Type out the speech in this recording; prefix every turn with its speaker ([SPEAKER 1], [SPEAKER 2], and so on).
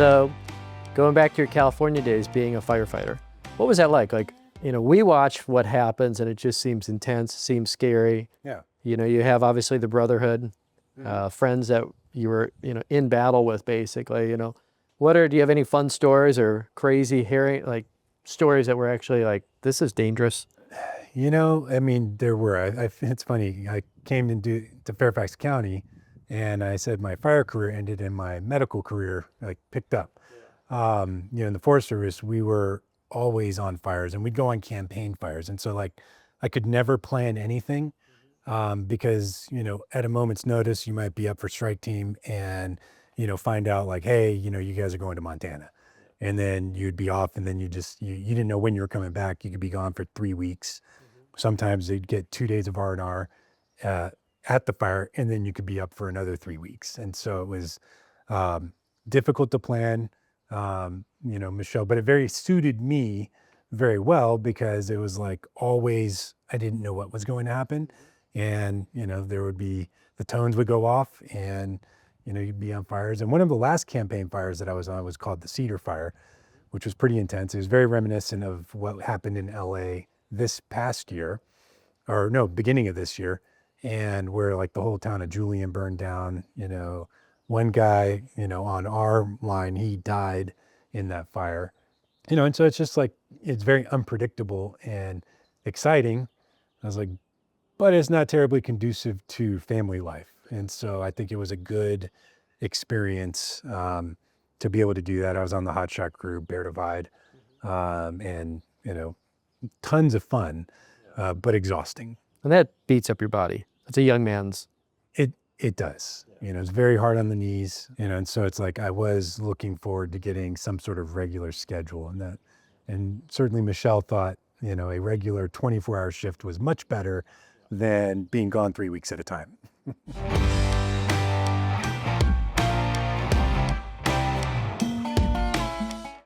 [SPEAKER 1] So, going back to your California days being a firefighter, what was that like? Like, we watch what happens and it just seems intense, seems scary.
[SPEAKER 2] Yeah.
[SPEAKER 1] You have obviously the brotherhood, friends that you were, in battle with basically, do you have any fun stories or crazy, hairy, like stories that were actually like, this is dangerous?
[SPEAKER 2] I mean, there were, it's funny. I came to Fairfax County and I said my fire career ended and my medical career like picked up. In the Forest Service, we were always on fires and we'd go on campaign fires. And so like, I could never plan anything because, at a moment's notice, you might be up for strike team and, find out like, hey, you guys are going to Montana. And then you'd be off and then you didn't know when you were coming back. You could be gone for 3 weeks. Sometimes they'd get 2 days of R&R at the fire, and then you could be up for another 3 weeks. And so it was difficult to plan, Michelle, but it very suited me very well because it was like always, I didn't know what was going to happen. And, there would be, the tones would go off and, you'd be on fires. And one of the last campaign fires that I was on was called the Cedar Fire, which was pretty intense. It was very reminiscent of what happened in LA this past year, or no, beginning of this year, and where like the whole town of Julian burned down. One guy, on our line, he died in that fire. And so it's just like, it's very unpredictable and exciting. I was like, but it's not terribly conducive to family life. And so I think it was a good experience to be able to do that. I was on the Hotshot crew, Bear Divide, and, tons of fun, but exhausting.
[SPEAKER 1] And that beats up your body. It's a young man's.
[SPEAKER 2] It does. It's very hard on the knees, and so it's like I was looking forward to getting some sort of regular schedule, and certainly Michelle thought, a regular 24-hour shift was much better than being gone 3 weeks at a time.